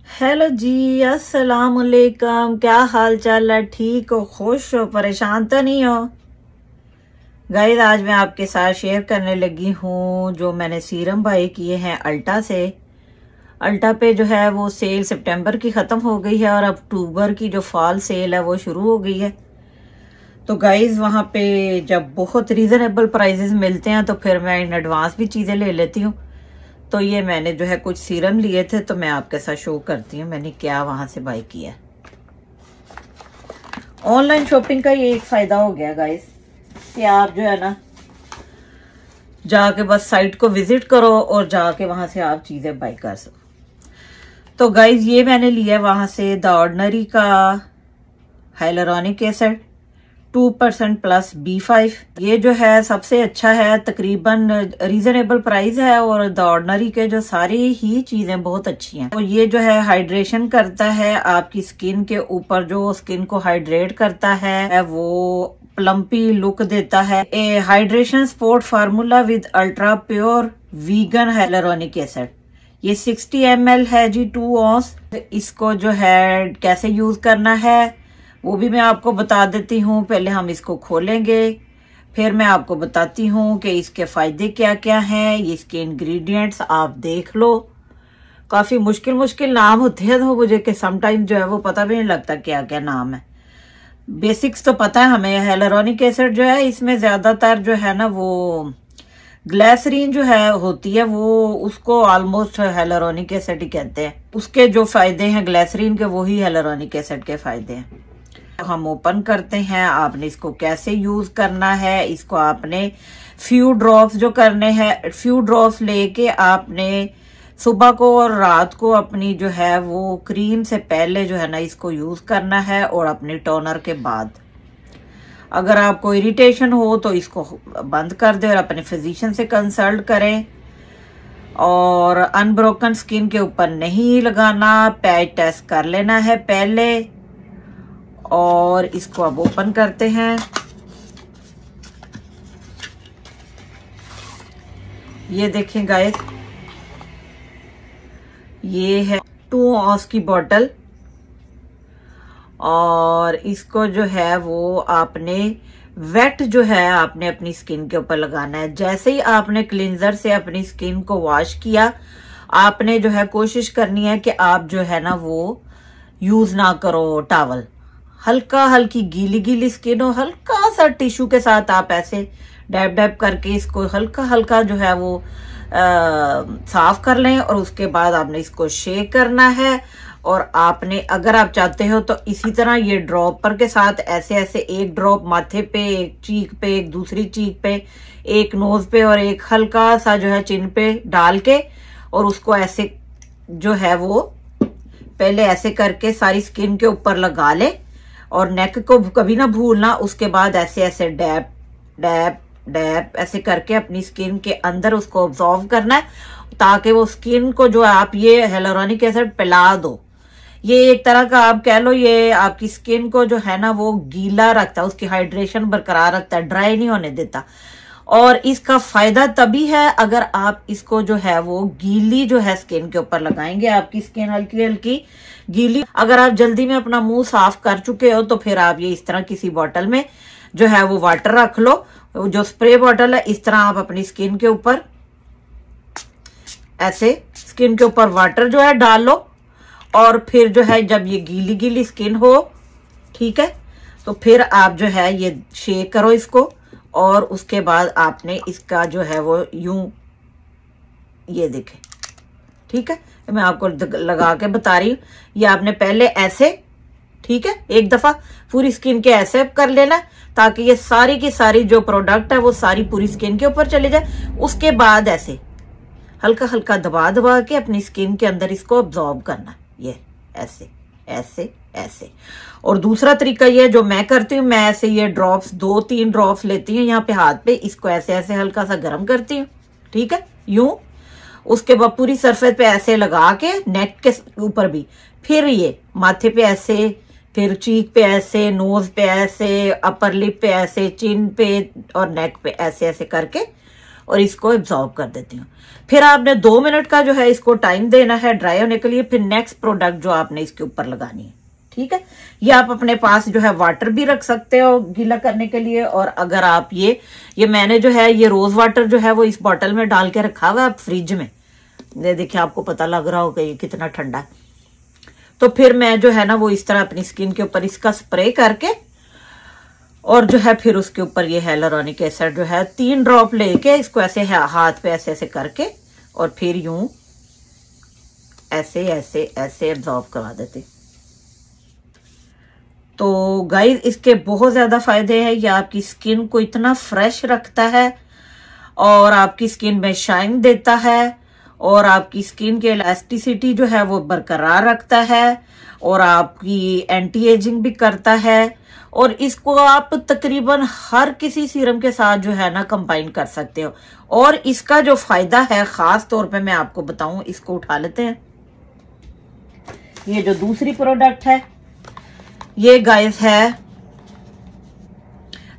Hello जी, अस्सलाम वालेकुम। क्या हाल चाल है? ठीक हो? खुश हो? परेशान तो नहीं हो? गाइस, आज मैं आपके साथ शेयर करने लगी हूँ जो मैंने सीरम बाय किए हैं अल्टा से। अल्टा पे जो है वो सेल सितंबर की ख़त्म हो गई है और अक्टूबर की जो फॉल सेल है वो शुरू हो गई है। तो गाइस, वहाँ पे जब बहुत रीज़नेबल प्राइजेस मिलते हैं तो फिर मैं इन एडवांस भी चीज़ें ले लेती हूँ। तो ये मैंने जो है कुछ सीरम लिए थे, तो मैं आपके साथ शो करती हूँ मैंने क्या वहां से बाय किया। ऑनलाइन शॉपिंग का ये एक फायदा हो गया गाइस कि आप जो है ना जाके बस साइट को विजिट करो और जाके वहां से आप चीजें बाय कर सको। तो गाइस, ये मैंने लिया वहां से द ऑर्डिनरी का हाइलुरोनिक एसिड 2% प्लस B5। ये जो है सबसे अच्छा है, तकरीबन रीजनेबल प्राइस है और द ऑर्डिनरी के जो सारी ही चीजें बहुत अच्छी हैं। तो ये जो है हाइड्रेशन करता है आपकी स्किन के ऊपर, जो स्किन को हाइड्रेट करता है वो प्लम्पी लुक देता है। A hydration sport formula with ultra pure vegan hyaluronic acid. ये 60 ml है जी, 2 ऑंस। इसको जो है कैसे यूज करना है वो भी मैं आपको बता देती हूँ। पहले हम इसको खोलेंगे, फिर मैं आपको बताती हूँ कि इसके फायदे क्या क्या हैं। ये इसके इंग्रेडिएंट्स आप देख लो। काफी मुश्किल मुश्किल नाम होते हैं तो मुझे कि समटाइम जो है वो पता भी नहीं लगता क्या क्या नाम है। बेसिक्स तो पता है हमें। हाइलुरोनिक एसिड जो है इसमें ज्यादातर जो है ना वो ग्लिसरीन जो है होती है, वो उसको ऑलमोस्ट हाइलुरोनिक एसिड ही कहते हैं। उसके जो फायदे हैं ग्लिसरीन के, वही हाइलुरोनिक एसिड के फायदे हैं। हम ओपन करते हैं। आपने इसको कैसे यूज करना है, इसको आपने फ्यू ड्रॉप्स जो करने हैं, फ्यू ड्रॉप्स लेके आपने सुबह को और रात को अपनी जो है वो क्रीम से पहले जो है ना इसको यूज करना है और अपनी टोनर के बाद। अगर आपको इरिटेशन हो तो इसको बंद कर दे और अपने फिजिशियन से कंसल्ट करें। और अनब्रोकन स्किन के ऊपर नहीं लगाना, पैच टेस्ट कर लेना है पहले। और इसको अब ओपन करते हैं। ये देखें गाइस, ये है 2 ऑंस की बोतल और इसको जो है वो आपने वेट जो है आपने अपनी स्किन के ऊपर लगाना है। जैसे ही आपने क्लींजर से अपनी स्किन को वॉश किया, आपने जो है कोशिश करनी है कि आप जो है ना वो यूज ना करो टॉवल। हल्का हल्की गीली गीली स्किन हो, हल्का सा टिश्यू के साथ आप ऐसे डैब डैब करके इसको हल्का हल्का जो है वो साफ कर लें। और उसके बाद आपने इसको शेक करना है। और आपने अगर आप चाहते हो तो इसी तरह ये ड्रॉपर के साथ ऐसे ऐसे एक ड्रॉप माथे पे, एक चीक पे, एक दूसरी चीक पे, एक नोज पे और एक हल्का सा जो है चिन पे डाल के और उसको ऐसे जो है वो पहले ऐसे करके सारी स्किन के ऊपर लगा ले। और नेक को कभी ना भूलना। उसके बाद ऐसे ऐसे डैप डैप डैप ऐसे करके अपनी स्किन के अंदर उसको ऑब्जॉर्व करना है, ताकि वो स्किन को जो आप ये हाइलुरोनिक एसिड पिला दो। ये एक तरह का आप कह लो, ये आपकी स्किन को जो है ना वो गीला रखता है, उसकी हाइड्रेशन बरकरार रखता है, ड्राई नहीं होने देता। और इसका फायदा तभी है अगर आप इसको जो है वो गीली जो है स्किन के ऊपर लगाएंगे। आपकी स्किन हल्की हल्की गीली, अगर आप जल्दी में अपना मुंह साफ कर चुके हो तो फिर आप ये इस तरह किसी बोतल में जो है वो वाटर रख लो, जो स्प्रे बोतल है। इस तरह आप अपनी स्किन के ऊपर ऐसे स्किन के ऊपर वाटर जो है डाल लो। और फिर जो है जब ये गीली गीली स्किन हो, ठीक है, तो फिर आप जो है ये शेक करो इसको। और उसके बाद आपने इसका जो है वो यूं, ये देखें, ठीक है, मैं आपको लगा के बता रही हूँ। ये आपने पहले ऐसे, ठीक है, एक दफा पूरी स्किन के ऐसे कर लेना ताकि ये सारी की सारी जो प्रोडक्ट है वो सारी पूरी स्किन के ऊपर चले जाए। उसके बाद ऐसे हल्का हल्का दबा दबा के अपनी स्किन के अंदर इसको अब्जॉर्ब करना, ये ऐसे ऐसे ऐसे। और दूसरा तरीका ये जो मैं करती हूँ, मैं ऐसे ये ड्रॉप्स 2-3 ड्रॉप्स लेती हूँ यहाँ पे हाथ पे, इसको ऐसे ऐसे हल्का सा गर्म करती हूँ, ठीक है, यूं। उसके बाद पूरी सरफेस पे ऐसे लगा के नेक के ऊपर भी, फिर ये माथे पे ऐसे, फिर चीक पे ऐसे, नोज पे ऐसे, अपर लिप पे ऐसे, चिन पे और नेक पे ऐसे ऐसे करके और इसको एब्जॉर्ब कर देती हूँ। फिर आपने 2 मिनट का जो है इसको टाइम देना है ड्राई होने के लिए। फिर नेक्स्ट प्रोडक्ट जो आपने इसके ऊपर लगानी है, ठीक है। ये आप अपने पास जो है वाटर भी रख सकते हो गीला करने के लिए। और अगर आप ये मैंने जो है ये रोज वाटर जो है वो इस बॉटल में डाल के रखा हुआ है फ्रिज में। देखिए आपको पता लग रहा होगा ये कितना ठंडा है। तो फिर मैं जो है ना वो इस तरह अपनी स्किन के ऊपर इसका स्प्रे करके और जो है फिर उसके ऊपर ये hyaluronic एसिड जो है 3 ड्रॉप लेके इसको ऐसे हाथ पे ऐसे ऐसे करके और फिर यूं ऐसे ऐसे ऐसे एब्जॉर्ब करवा देते। तो गाइस इसके बहुत ज्यादा फायदे हैं। ये आपकी स्किन को इतना फ्रेश रखता है और आपकी स्किन में शाइन देता है और आपकी स्किन की इलास्टिसिटी जो है वो बरकरार रखता है और आपकी एंटी एजिंग भी करता है। और इसको आप तकरीबन हर किसी सीरम के साथ जो है ना कंबाइन कर सकते हो। और इसका जो फायदा है खास तौर पे मैं आपको बताऊं, इसको उठा लेते हैं। ये जो दूसरी प्रोडक्ट है ये गाइस है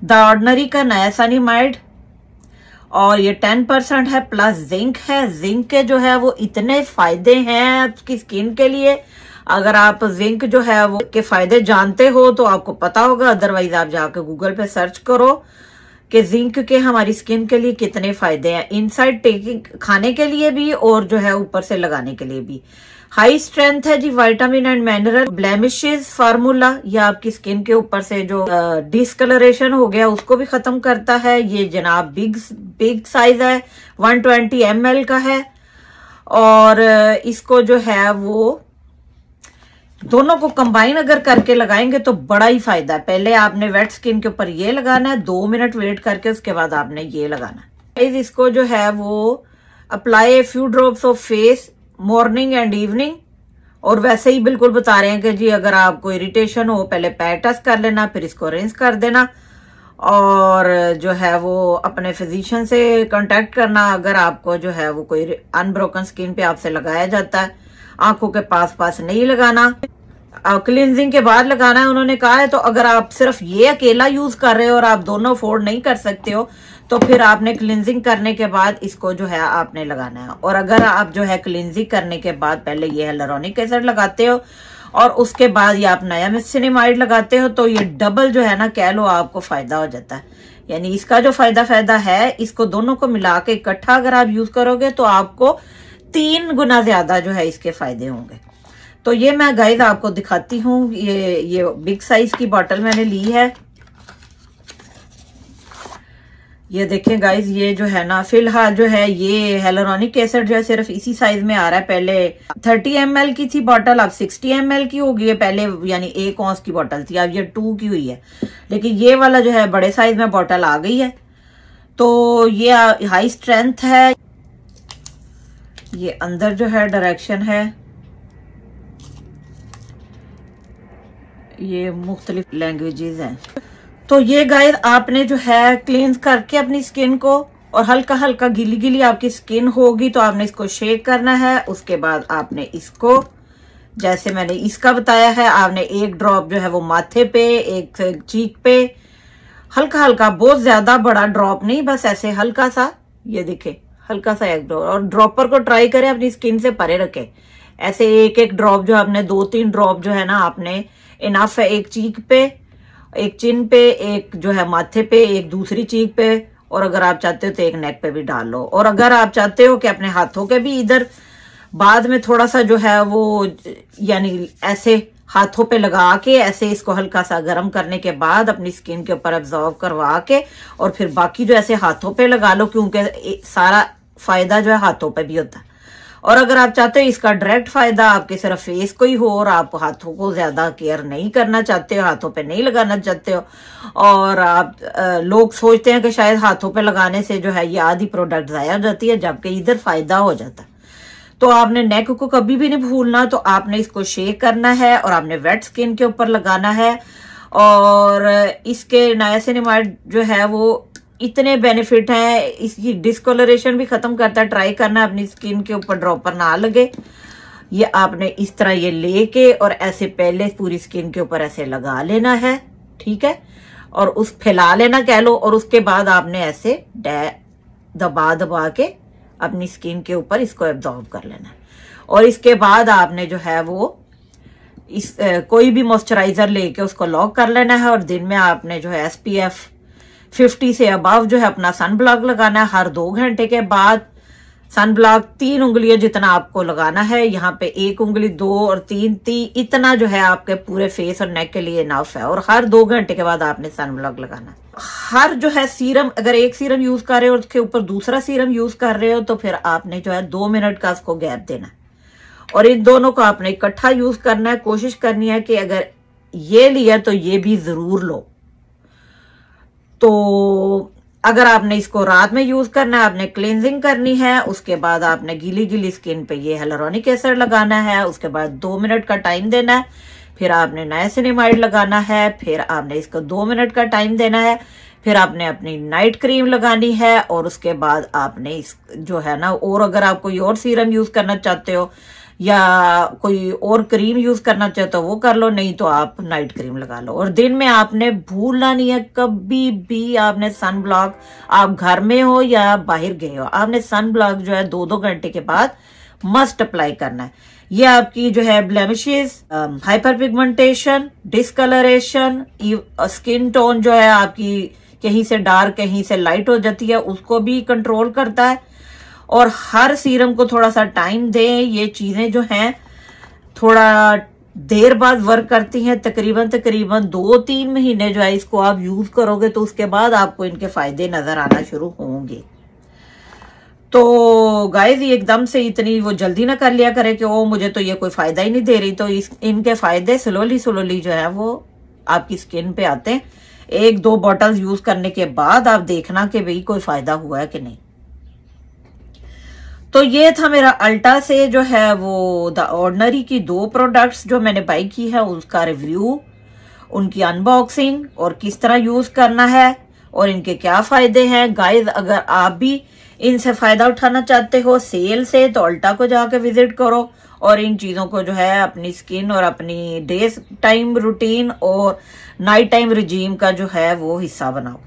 द ऑर्डिनरी का नायासिनामाइड और ये 10% है प्लस जिंक है। जिंक के जो है वो इतने फायदे हैं आपकी स्किन के लिए। अगर आप जिंक जो है वो के फायदे जानते हो तो आपको पता होगा, अदरवाइज आप जाके गूगल पे सर्च करो कि जिंक के हमारी स्किन के लिए कितने फायदे हैं, इनसाइड टेकिंग खाने के लिए भी और जो है ऊपर से लगाने के लिए भी। हाई स्ट्रेंथ है जी vitamin and mineral blemishes formula. ये आपकी स्किन के ऊपर से जो डिस्कलरेशन हो गया उसको भी खत्म करता है। ये जनाब बिग साइज है, 120 ml का है। और इसको जो है वो दोनों को कंबाइन अगर करके लगाएंगे तो बड़ा ही फायदा है। पहले आपने वेट स्किन के ऊपर ये लगाना है, 2 मिनट वेट करके उसके बाद आपने ये लगाना है। इसको जो है वो apply few drops of face morning and evening. और वैसे ही बिल्कुल बता रहे हैं कि जी अगर आपको इरिटेशन हो पहले पैर टच कर लेना, फिर इसको रिंस कर देना और जो है वो अपने फिजिशियन से कांटेक्ट करना अगर आपको जो है वो कोई अनब्रोकन स्किन पे आपसे लगाया जाता है। आंखों के पास नहीं लगाना, क्लींजिंग के बाद लगाना है उन्होंने कहा है। तो अगर आप सिर्फ ये अकेला यूज कर रहे हो और आप दोनों अफोर्ड नहीं कर सकते हो तो फिर आपने क्लींजिंग करने के बाद इसको जो है आपने लगाना है। और अगर आप जो है क्लींजिंग करने के बाद पहले ये hyaluronic एसिड लगाते हो और उसके बाद ये आप नायासिनामाइड लगाते हो तो ये डबल जो है ना कह लो आपको फायदा हो जाता है। यानी इसका जो फायदा है, इसको दोनों को मिला के इकट्ठा अगर आप यूज करोगे तो आपको 3 गुना ज्यादा जो है इसके फायदे होंगे। तो ये मैं गाइस आपको दिखाती हूँ। ये बिग साइज की बोतल मैंने ली है। ये देखें गाइस, ये जो है ना फिलहाल जो है ये hyaluronic एसिड जो है सिर्फ इसी साइज में आ रहा है। पहले 30 ml की थी बोतल, अब 60 ml की हो गई है। पहले यानी 1 औंस की बोतल थी, अब ये 2 की हुई है। लेकिन ये वाला जो है बड़े साइज में बोतल आ गई है। तो ये हाई स्ट्रेंथ है। ये अंदर जो है डायरेक्शन है, ये मुख्तलिफ लैंग्वेजेस हैं। तो ये गाइस आपने जो है क्लींस करके अपनी स्किन को और हल्का हल्का गीली गीली आपकी स्किन होगी तो आपने इसको शेक करना है। उसके बाद आपने इसको जैसे मैंने इसका बताया है, आपने 1 ड्रॉप जो है वो माथे पे, 1 चीक पे हल्का हल्का, बहुत ज्यादा बड़ा ड्रॉप नहीं, बस ऐसे हल्का सा, ये देखे हल्का सा 1 ड्रॉप। और ड्रॉपर को ट्राई करें अपनी स्किन से परे रखें। ऐसे 1 ड्रॉप जो आपने 2-3 ड्रॉप जो है ना आपने इनफ है। 1 चीक पे, 1 चिन पे, 1 जो है माथे पे, 1 दूसरी चीक पे और अगर आप चाहते हो तो 1 नेक पे भी डाल लो। और अगर आप चाहते हो कि अपने हाथों के भी इधर बाद में थोड़ा सा जो है वो यानी ऐसे हाथों पे लगा के ऐसे इसको हल्का सा गर्म करने के बाद अपनी स्किन के ऊपर एब्जॉर्ब करवा के और फिर बाकी जो ऐसे हाथों पे लगा लो, क्योंकि सारा फायदा जो है हाथों पे भी होता है। और अगर आप चाहते हो इसका डायरेक्ट फायदा आपके सिर्फ फेस को ही हो और आप हाथों को ज्यादा केयर नहीं करना चाहते हो, हाथों पे नहीं लगाना चाहते हो और आप लोग सोचते हैं कि शायद हाथों पे लगाने से जो है ये आधी प्रोडक्ट जाया हो जाती है, जबकि इधर फायदा हो जाता है। तो आपने नेक को कभी भी नहीं भूलना। तो आपने इसको शेक करना है और आपने वेट स्किन के ऊपर लगाना है। और इसके नायासिनामाइड जो है वो इतने बेनिफिट हैं, इसकी डिस्कलरेशन भी खत्म करता है। ट्राई करना अपनी स्किन के ऊपर ड्रॉपर ना लगे। ये आपने इस तरह ये लेके और ऐसे पहले पूरी स्किन के ऊपर ऐसे लगा लेना है, ठीक है, और उस फैला लेना कह लो। और उसके बाद आपने ऐसे दबा दबा के अपनी स्किन के ऊपर इसको एब्जॉर्ब कर लेना है। और इसके बाद आपने जो है वो कोई भी मॉइस्चराइजर लेके उसको लॉक कर लेना है। और दिन में आपने जो है SPF 50 से अबव जो है अपना सन ब्लॉक लगाना है। हर 2 घंटे के बाद सन ब्लॉक 3 उंगलियां जितना आपको लगाना है, यहाँ पे 1 उंगली, 2 और 3 इतना जो है आपके पूरे फेस और नेक के लिए इनफ है। और हर 2 घंटे के बाद आपने सन ब्लॉक लगाना है। हर जो है सीरम, अगर एक सीरम यूज कर रहे हो और उसके ऊपर दूसरा सीरम यूज कर रहे हो तो फिर आपने जो है 2 मिनट का उसको गैप देना है। और इन दोनों को आपने इकट्ठा यूज करना है। कोशिश करनी है कि अगर ये लिया तो ये भी जरूर लो। तो अगर आपने इसको रात में यूज करना है, आपने क्लींजिंग करनी है, उसके बाद आपने गीली गीली स्किन पे ये हियलुरोनिक एसिड लगाना है। उसके बाद 2 मिनट का टाइम देना है। फिर आपने नाइसिनामाइड लगाना है। फिर आपने इसको 2 मिनट का टाइम देना है। फिर आपने अपनी नाइट क्रीम लगानी है। और उसके बाद आपने इस जो है ना, और अगर आप कोई और सीरम यूज करना चाहते हो या कोई और क्रीम यूज करना चाहते हो वो कर लो, नहीं तो आप नाइट क्रीम लगा लो। और दिन में आपने भूलना नहीं है कभी भी आपने सन ब्लॉक, आप घर में हो या बाहर गए हो, आपने सन ब्लॉक जो है 2-2 घंटे के बाद मस्ट अप्लाई करना है। ये आपकी जो है blemishes, hyper pigmentation, discoloration, skin tone जो है आपकी कहीं से डार्क कहीं से लाइट हो जाती है, उसको भी कंट्रोल करता है। और हर सीरम को थोड़ा सा टाइम दें। ये चीजें जो हैं थोड़ा देर बाद वर्क करती हैं, तकरीबन 2-3 महीने जो है इसको आप यूज करोगे तो उसके बाद आपको इनके फायदे नजर आना शुरू होंगे। तो गाइस ये एकदम से इतनी वो जल्दी ना कर लिया करे कि ओ मुझे तो ये कोई फायदा ही नहीं दे रही। तो इनके फायदे स्लोली जो है वो आपकी स्किन पे आते हैं। 1-2 बॉटल यूज करने के बाद आप देखना कि भाई कोई फायदा हुआ है कि नहीं। तो ये था मेरा अल्टा से जो है वो द ऑर्डिनरी की 2 प्रोडक्ट्स जो मैंने बाई की है, उसका रिव्यू, उनकी अनबॉक्सिंग और किस तरह यूज करना है और इनके क्या फायदे हैं। गाइस अगर आप भी इनसे फायदा उठाना चाहते हो सेल से तो अल्टा को जाके विजिट करो और इन चीजों को जो है अपनी स्किन और अपनी डे टाइम रूटीन और नाइट टाइम रिजीम का जो है वो हिस्सा बनाओ।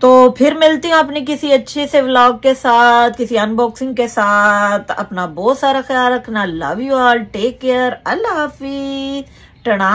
तो फिर मिलती हूँ अपनी किसी अच्छे से व्लॉग के साथ, किसी अनबॉक्सिंग के साथ। अपना बहुत सारा ख्याल रखना। Love you all, take care, अल्लाह हाफिज, टना।